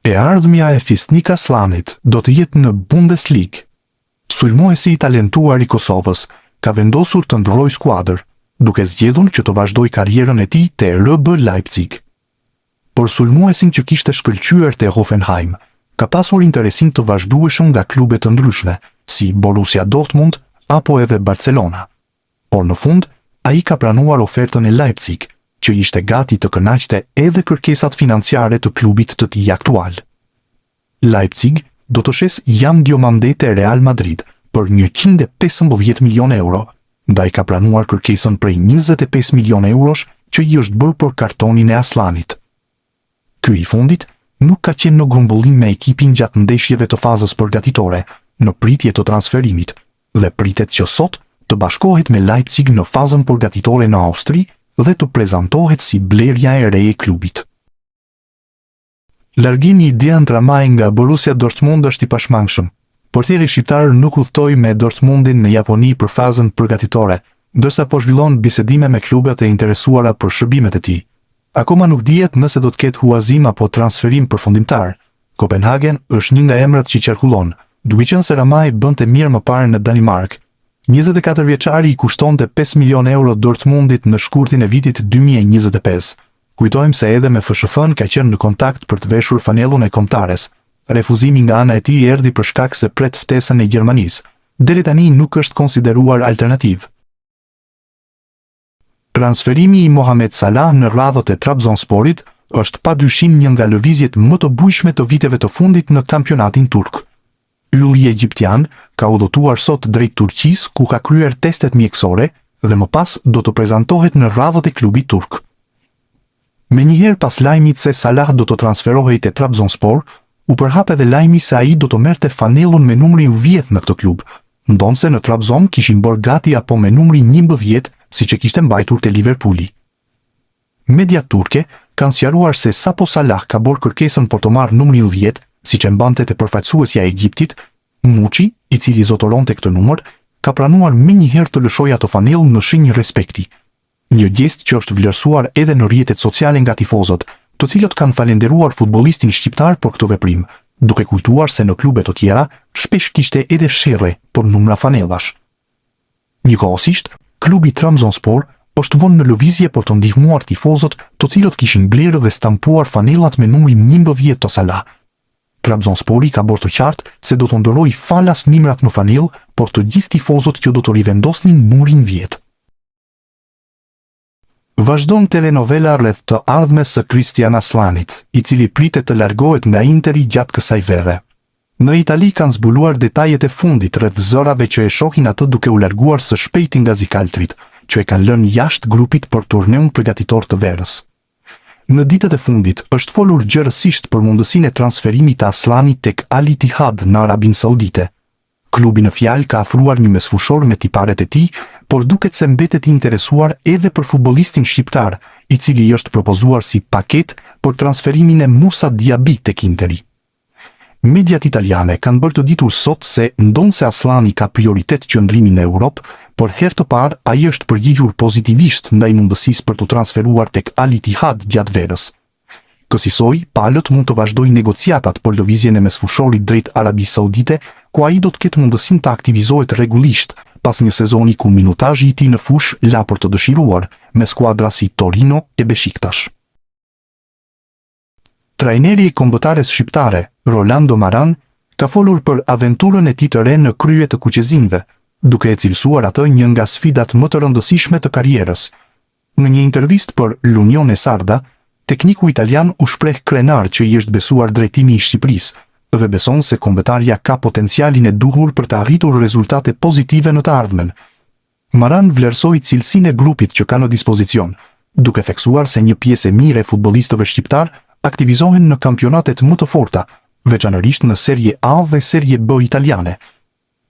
E ardhmja e Fisnik Aslanit do të jetë në Bundesliga. Sulmuesi i talentuar i Kosovës ka vendosur të ndrojë skuadër, duke zgjedhur që të vazhdoj karrierën e tij te RB Leipzig. Por sulmuesin që kishte shkëlqyer te Hoffenheim ka pasur interesim të vazhdueshëm nga klube të ndryshme, si Borussia Dortmund apo edhe Barcelona. Por në fund, ai ka pranuar ofertën e Leipzig, që ishte gati të kënaqte edhe kërkesat financiare të klubit të tij aktual. Leipzig do të shes Jan Diomande te Real Madrid për 115 milion euro, ndaj ka pranuar kërkesën prej 25 milion eurosh që i është bërë për kartonin e Aslanit. Ky i fundit nuk ka qenë në grumbullim me ekipin gjatë ndeshjeve të fazës përgatitore, në pritje të transferimit, dhe pritet që sot të bashkohet me Leipzig në fazën përgatitore në Austri dhe të prezantohet si blerja e re e klubit. Largimi i Dejan Tramaj nga Borussia Dortmund është i pashmangshëm. Portieri shqiptar nuk udhtoi me Dortmundin në Japoni për fazën përgatitore, ndërsa po zhvillon bisedime me klubet e interesuara për shërbimet e tij. Akoma nuk dihet nëse do të ketë huazim apo transferim përfundimtar. Kopenhagen është një nga emrat që qarkullon, duke qenë se Ramaj bënte mirë më parë në Danimark. 24 vjeçari i kushtonte 5 milion euro Dortmundit në shkurtin e vitit 2025. Kujtojmë se edhe me FSHF-n ka qenë në kontakt për të veshur fanellun e kombëtares. Refuzimi nga ana e tij erdhi për shkak se pret ftesën e Gjermanisë. Deri tani nuk është konsideruar alternativë. Transferimi i Mohamed Salah në radhët e Trabzonsporit është padyshim një nga lëvizjet më të bujshme të viteve të fundit në kampionatin turk. Ylli egjiptian ka udhëtuar sot drejt Turqisë, ku ka kryer testet mjekësore dhe më pas do të prezantohet në radhët e klubit turk. Menjëherë pas lajmit se Salah do të transferohej te Trabzonspor, u përhap edhe lajmi se ai do të merrte fanellën me numrin 10 në këtë klub, ndonse në Trabzon kishin bërë gati apo me numrin 11, siç e kishte mbajtur te Liverpooli. Mediat turke kanë sqaruar se sapo Salah ka bërë kërkesën për të marrë numrin 10, siç e mbante te përfaqësuesja e Egjiptit, Muçi, i cili zotëronte këtë numër, ka pranuar menjëherë të lëshojë ato fanellë në shenjë respekti. Një gjest që është vlerësuar edhe në rrjetet sociale nga tifozët, të cilët kanë falenderuar futbollistin shqiptar për këtë veprim, duke kujtuar se në klube të tjera shpesh kishte edhe sherrë për numra fanellash. Njëkohësisht, klubi Trabzonspor është vënë në lëvizje për të ndihmuar tifozët, të cilët kishin blerë dhe stampuar fanellat me numrin 11 të Salah. Trabzonspori ka bërë të qartë se do të ndërrojë falas nimrat në fanellë, por të gjithë tifozët që do të rivendosnin numrin 10. Vazhdon telenovela rreth të ardhmes së Kristian Aslanit, i cili pritet të largohet nga Interi gjatë kësaj vere. Në Itali kanë zbuluar detajet e fundit rreth zërave që e shohin atë duke u larguar së shpejti nga zikaltrit, që e kanë lënë jashtë grupit për turneun përgatitor të verës. Në ditët e fundit është folur gjërësisht për mundësinë e transferimit të Aslanit tek Al Ittihad në Arabinë Saudite. Klubi në fjalë ka afruar një mesfushor me tiparet e tij, por duket se mbetet i interesuar edhe për futbollistin shqiptar, i cili është propozuar si paketë për transferimin e Musa Diaby tek Interi. Mediat italiane kanë bërë të ditur sot se ndonse Aslani ka prioritet qëndrimin në Europë, por herë të parë ai është përgjigjur pozitivisht ndaj mundësisë për të transferuar tek Al Ittihad gjatë verës. Kësaj, palët mund të vazhdojnë negociatat për lëvizjen e mesfushorit drejt Arabisë Saudite, ku ai do të ketë mundësinë të aktivizohet rregullisht pas një sezoni ku minutazhi i tij në fushë la për të dëshiruar, me skuadra si Torino e Besiktas. Trajneri i kombëtares shqiptare, Rolando Maran, ka folur për aventurën e tij të re në krye të kuqezinëve, duke e cilësuar atë një nga sfidat më të rëndësishme të karrierës. Në një intervistë për l'Unione Sarda, tekniku italian u shpreh krenar që i është besuar drejtimi i Shqipërisë dhe beson se kombëtarja ka potencialin e duhur për të arritur rezultate pozitive në të ardhmen. Maran vlerësoi cilësinë e grupit që ka në dispozicion, duke theksuar se një pjesë e mirë e futbollistëve shqiptar aktivizohen në kampionatet më të forta, veçanërisht në Serie A dhe Serie B italiane.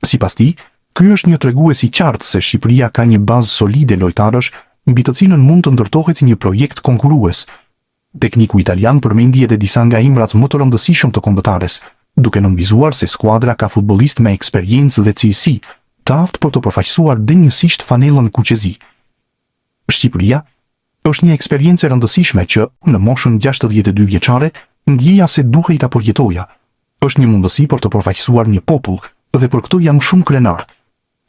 Sipas tij, ky është një tregues i qartë se Shqipëria ka një bazë solide lojtarësh, mbi të cilën mund të ndërtohet një projekt konkurrues. Tekniku italian përmendi edhe disa nga imrat më të rëndësishëm të kombëtares, duke nënvizuar se skuadra ka futbollistë me eksperiencë dhe cilësi, të aftë për të përfaqësuar denjësisht fanellën kuqezi. Shqipëria është një eksperiencë e rëndësishme që, në moshën 62 vjeçare, ndjeja se duhej ta përjetoja. Është një mundësi për të përfaqësuar një popull dhe për këtë jam shumë krenar.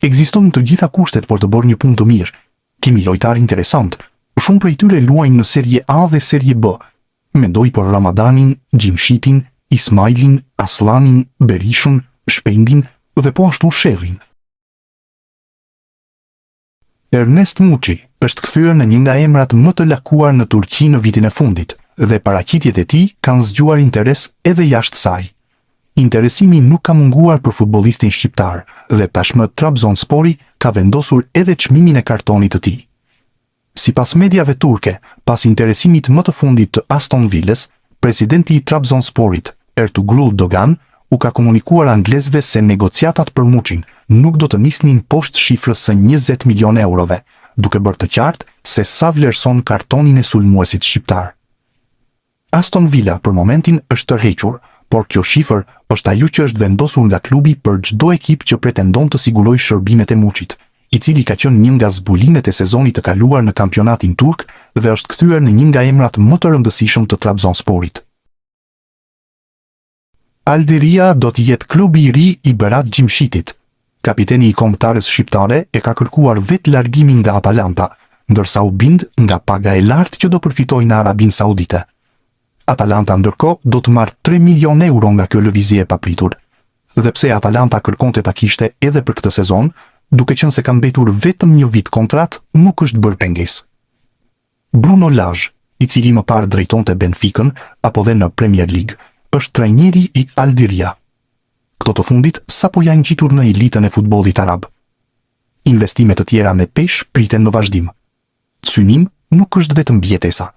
Ekzistojnë të gjitha kushtet për të bërë një punë të mirë. Kemi lojtarë interesant. Shumë prej tyre luajnë në Serie A dhe Serie B. Mendoj për Ramadanin, Gjimshitin, Ismailin, Aslanin, Berishën, Shpendin dhe po ashtu Sherrin. Ernest Muçi është kthyer në një nga emrat më të lakuar në Turqi në vitin e fundit dhe paraqitjet e tij kanë zgjuar interes edhe jashtë saj. Interesimi nuk ka munguar për futbollistin shqiptar dhe tashmë Trabzonspori ka vendosur edhe çmimin e kartonit të tij. Sipas mediave turke, pas interesimit më të fundit të Aston Villës, presidenti i Trabzonsporit, Ertugrul Dogan, u ka komunikuar anglezëve se negociatat për Muçin nuk do të nisnin poshtë shifrës së 20 milion eurove, duke bërë të qartë se sa vlerëson kartonin e sulmuesit shqiptar. Aston Villa për momentin është tërhequr, por kjo shifër është ajo që është vendosur nga klubi për çdo ekip që pretendon të sigurojë shërbimet e Muçit, i cili ka qenë një nga zbulimet e sezonit të kaluar në kampionatin turk dhe është kthyer në një nga emrat më të rëndësishëm të Trabzonsporit. Aldiria do të jetë klubi i ri i Berat Gjimshitit. Kapiteni i kombëtares shqiptare e ka kërkuar vetë largimin nga Atalanta, ndërsa u bind nga paga e lartë që do përfitojë në Arabinë Saudite. Atalanta ndërkohë do të marrë 3 milion euro nga kjo lëvizje e papritur. Dhe pse Atalanta kërkonte ta kishte edhe për këtë sezon, duke qenë se ka mbetur vetëm një vit kontrat, nuk është bërë pengesë. Bruno Lage, i cili më parë drejtonte Benficën apo dhe në Premier League, është trajneri i Aldiria. Këto të fundit sapo janë ngjitur në elitën e futbollit arab. Investime të tjera me peshë priten në vazhdim. Synim nuk është vetëm bjetesa.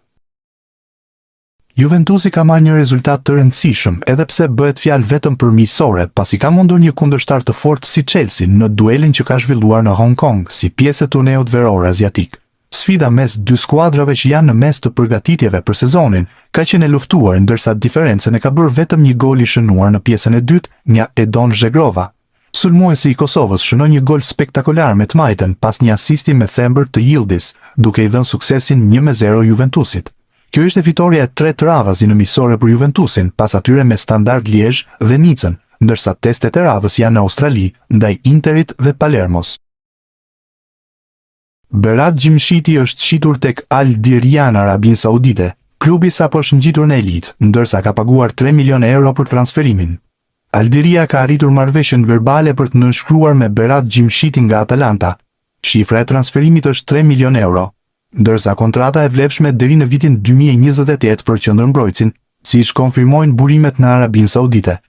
Juventusi ka marrë një rezultat të rëndësishëm, edhe pse bëhet fjalë vetëm për miqësore, pasi ka mundur një kundërshtar të fortë si Chelsea në duelin që ka zhvilluar në Hong Kong si pjesë e turneut veror aziatik. Sfida mes dy skuadrave që janë në mes të përgatitjeve për sezonin ka qenë e luftuar, ndërsa diferencën e ka bërë vetëm një gol i shënuar në pjesën e dytë nga Edon Zhegrova. Sulmuesi i Kosovës shënoi një gol spektakolar me të majtën pas një asisti me thembër të Yildiz, duke i dhënë suksesin 1-0 Juventusit. Kjo ishte fitoria e tretë radhazi në miqësore për Juventusin, pas atyre me Standard Liège dhe Nicën, ndërsa testet e radhës janë në Australi, ndaj Interit dhe Palermos. Berat Gjimshiti është shitur tek Aldiria në Arabinë Saudite. Klubi sapo është ngjitur në elitë, ndërsa ka paguar 3 milion euro për transferimin. Aldiria ka arritur marrëveshjen verbale për të nënshkruar me Berat Gjimshiti nga Atalanta. Shifra e transferimit është 3 milion euro, ndërsa kontrata e vlefshme deri në vitin 2028 për qendërmbrojtësin, siç konfirmojnë burimet në Arabinë Saudite.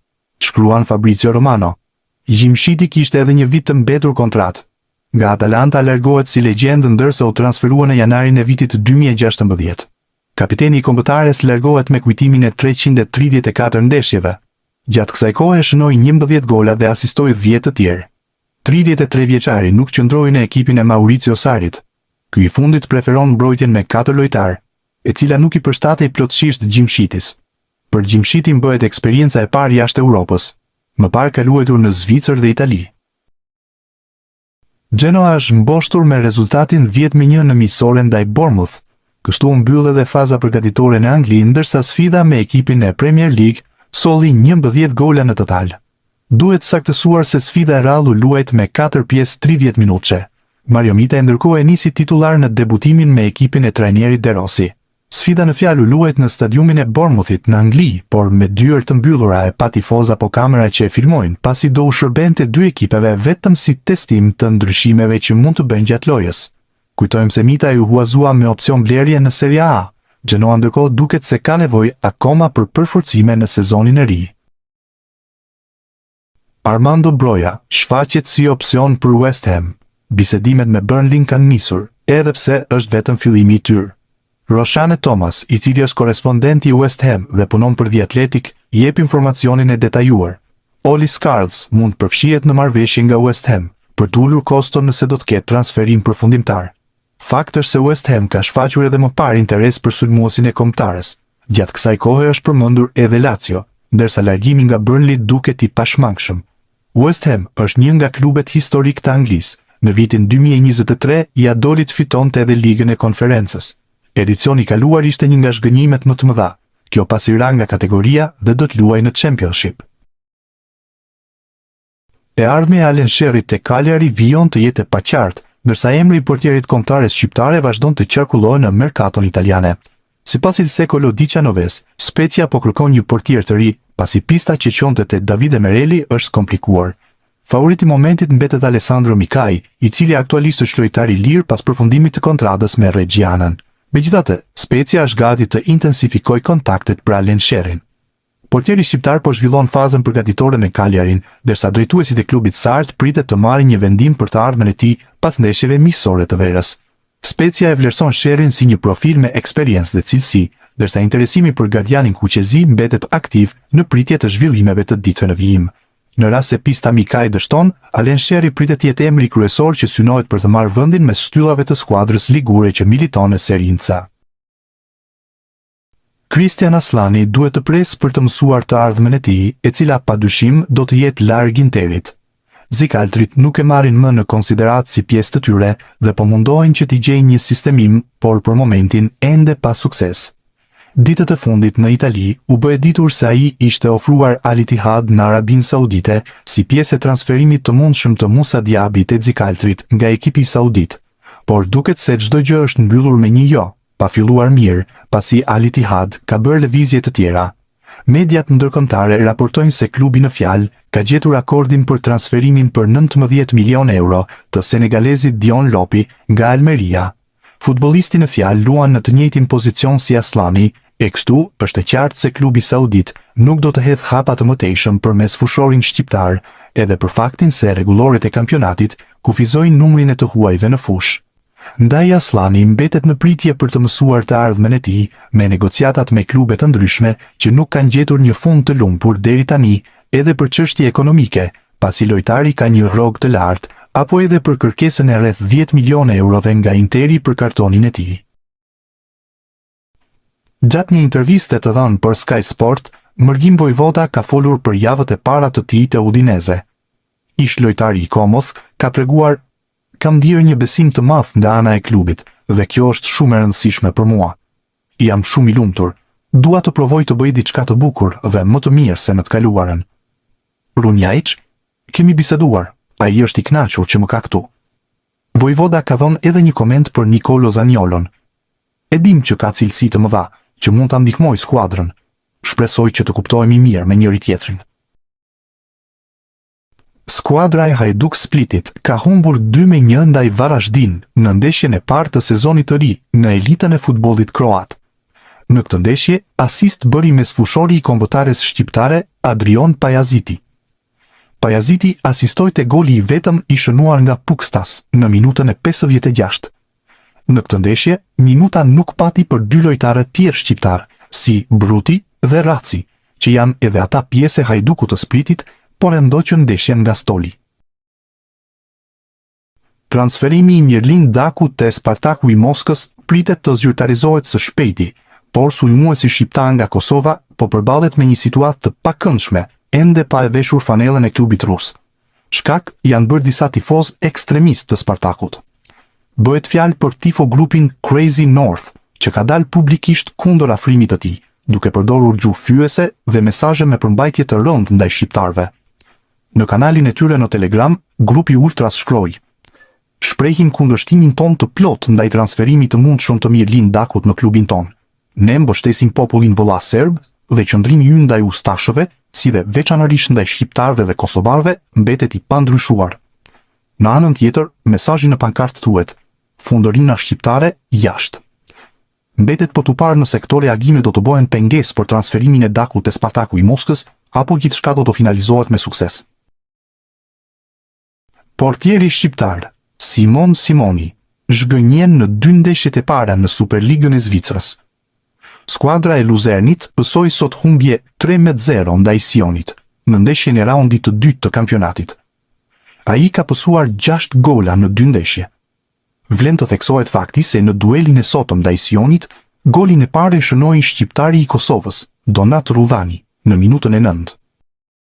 Shkruan Fabrizio Romano. Gjimshiti kishte edhe një vit të mbetur kontratë. Nga Atalanta largohet si legjendë ndërsa u transferua në janarin e vitit 2016. Kapiteni i kombëtares largohet me kujtimin e 334 ndeshjeve. Gjatë kësaj kohe shënoi 11 gola dhe asistoi 10 të tjerë. 33 vjeçari nuk qëndroi në ekipin e Mauricio Sarrit. Ky i fundit preferon mbrojtjen me 4 lojtar, e cila nuk i përshtatej plotësisht Gjimshitis. Për Gjimshitin bëhet eksperienca e parë jashtë Europës. Më parë ka luajtur në Zvicër dhe Itali. Genoa është mboshtur me rezultatin 10-1 në miqësore ndaj Bournemouth. Kështu u mbyll edhe faza përgatitore në Angli, ndërsa sfida me ekipin e Premier League solli 11 gola në total. Duhet saktësuar se sfida e rallë u luajt me 4 pjesë 30 minutëshe. Mario Mita ndërkohë e nisi titular në debutimin me ekipin e trajnerit De Rossi. Sfida në fjalë u luajt në stadiumin e Bournemouthit në Angli, por me dyert të mbyllura e pa tifoz apo kamera që e filmojnë, pasi do u shërbente dy ekipeve vetëm si testim të ndryshimeve që mund të bëjnë gjatë lojës. Kujtojmë se Mita ju huazua me opcion blerje në Serie A. Genoa ndërkohë duket se ka nevojë akoma për përforcime në sezonin e ri. Armando Broja shfaqet si opcion për West Ham. Bisedimet me Burnley kanë nisur, edhe pse është vetëm fillimi i tyre. Roshane Thomas, i cili është korespondenti i West Ham dhe punon për The Athletic, jep informacionin e detajuar. Oli Skarls mund përfshihet në marrëveshje nga West Ham për të ulur koston nëse do të ketë transferim përfundimtar. Fakt është se West Ham ka shfaqur edhe më parë interes për sulmuesin e kombëtares. Gjatë kësaj kohe është përmendur edhe Lazio, ndërsa largimi nga Burnley duket i pashmangshëm. West Ham është një nga klubet historik të Anglisë. Në vitin 2023 ja doli të fitonte edhe ligën e konferencës. Edicioni i kaluar ishte një nga zhgënjimet më të mëdha. kjo pasi ra nga kategoria dhe do të luajë në Championship. E ardhmja e Alen Sherrit te Cagliari vijon të jetë e paqartë, ndërsa emri i portierit kombëtares shqiptare vazhdon të qarkullohet në merkaton italiane. Sipas Il Secolo XIX, Spezia po kërkon një portier të ri, pasi pista që qonte te Davide Merelli është komplikuar. Favoriti i momentit mbetet Alessandro Mikai, i cili aktualisht është lojtar i lirë pas përfundimit të kontratës me Reggianën. Megjithatë, Spezia është gati të intensifikojë kontaktet për Alen Sherrin. Portieri shqiptar po zhvillon fazën përgatitore me Cagliarin, ndërsa drejtuesit e klubit sart pritet të marrin një vendim për të ardhmen e tij pas ndeshjeve miqësore të verës. Specia e vlerëson Sherrin si një profil me eksperiencë dhe cilësi, ndërsa interesimi për gardianin kuqezi mbetet aktiv në pritje të zhvillimeve të ditëve në vijim. Në rast se pista Mikai dështon, Alen Sherri pritet të jetë emri kryesor që synohet për të marrë vendin mes shtyllave të skuadrës ligure që militon në Serie A. Christian Aslani duhet të presë për të mësuar të ardhmen e tij, e cila padyshim do të jetë larg Interit. Zikaltrit nuk e marrin më në konsiderat si pjesë të tyre dhe po mundohen që t'i gjejnë një sistemim, por për momentin ende pa sukses. Ditët e fundit në Itali u bë e ditur se ai ishte ofruar Al Ittihad në Arabinë Saudite si pjesë e transferimit të mundshëm të Musa Diaby te Zikaltrit nga ekipi saudit, por duket se çdo gjë është mbyllur me një jo. Pa filluar mirë, pasi Al Ittihad ka bërë lëvizje të tjera. Mediat ndërkombëtare raportojnë se klubi në fjalë ka gjetur akordin për transferimin për 19 milion euro të senegalezit Dion Lopi nga Almeria. Futbollisti në fjalë luan në të njëjtin pozicion si Aslani, e kështu është e qartë se klubi saudit nuk do të hedhë hapa të mëtejshëm përmes fushorin shqiptar, edhe për faktin se rregulloret e kampionatit kufizojnë numrin e të huajve në fushë. Ndaj Aslani mbetet në pritje për të mësuar të ardhmen e tij me negociatat me klube të ndryshme që nuk kanë gjetur një fund të lumpur deri tani, edhe për çështje ekonomike, pasi lojtari ka një rrogë të lartë, apo edhe për kërkesën e rreth 10 milionë eurove nga Interi për kartonin e tij. Gjatë një interviste të dhënë për Sky Sport, Mërgim Vojvoda ka folur për javët e para të tij te Udinese. Ish lojtari i Komos ka treguar: "Kam ndjerë një besim të madh nga ana e klubit dhe kjo është shumë e rëndësishme për mua. Jam shumë i lumtur. Dua të provoj të bëj diçka të bukur dhe më të mirë se në të kaluarën." Runjaic, kemi biseduar, ai është i kënaqur që më ka këtu. Vojvoda ka dhënë edhe një koment për Nicolo Zaniolon. "E dim që ka cilësi të mëdha, që mund ta ndihmoj skuadrën. Shpresoj që të kuptohemi mirë me njëri tjetrin." Skuadra e Hajduk Splitit ka humbur 2-1 ndaj Varaždin në ndeshjen e parë të sezonit të ri në elitën e futbollit kroat. Në këtë ndeshje, asist bëri mesfushori i kombëtares shqiptare Adrion Pajaziti. Pajaziti asistoi te goli i vetëm i shënuar nga Pukstas në minutën e 56. Në këtë ndeshje, minuta nuk pati për dy lojtarë tjerë shqiptar, si Bruti dhe Raci, që janë edhe ata pjesë e Hajdukut të Splitit, por e ndoqën ndeshjen nga stoli. Transferimi i Mirlin Dakut te Spartaku i Moskës pritet të zyrtarizohet së shpejti, por sulmuesi shqiptar nga Kosova po përballet me një situatë të pakëndshme, ende pa e veshur fanellën e klubit rus. Shkak janë bërë disa tifoz ekstremist të Spartakut. Bëhet fjalë për tifo grupin Crazy North, që ka dalë publikisht kundër afrimit të tij, duke përdorur gjuhë fyese dhe mesazhe me përmbajtje të rëndë ndaj shqiptarëve. Në kanalin e tyre në Telegram, grupi Ultras shkroi: "Shprehim kundërshtimin ton të plot ndaj transferimit të mundshëm të Mirlin Dakut në klubin ton. Ne mbështesim popullin vëlla serb dhe qëndrimi ynë ndaj ustashëve, si dhe veçanërisht ndaj shqiptarëve dhe kosovarëve, mbetet i pandryshuar." Në anën tjetër, mesazhi në pankartë thuhet: "Fundërina shqiptare jashtë." Mbetet po t'u parë nëse këto reagime do të bëhen pengesë për transferimin e Dakut te Spartaku i Moskës, apo gjithçka do të finalizohet me sukses. Portieri shqiptar Simon Simoni zhgënjen në 2 ndeshjet e para në Superligën e Zvicrës. Skuadra e Luzernit pësoi sot humbje 3-0 ndaj Sionit në ndeshjen e raundit të dytë të kampionatit. Ai ka pësuar 6 gola në 2 ndeshje. Vlen të theksohet fakti se në duelin e sotëm ndaj Sionit, golin e parë e shënoi shqiptari i Kosovës, Donat Rudhani, në minutën e 9.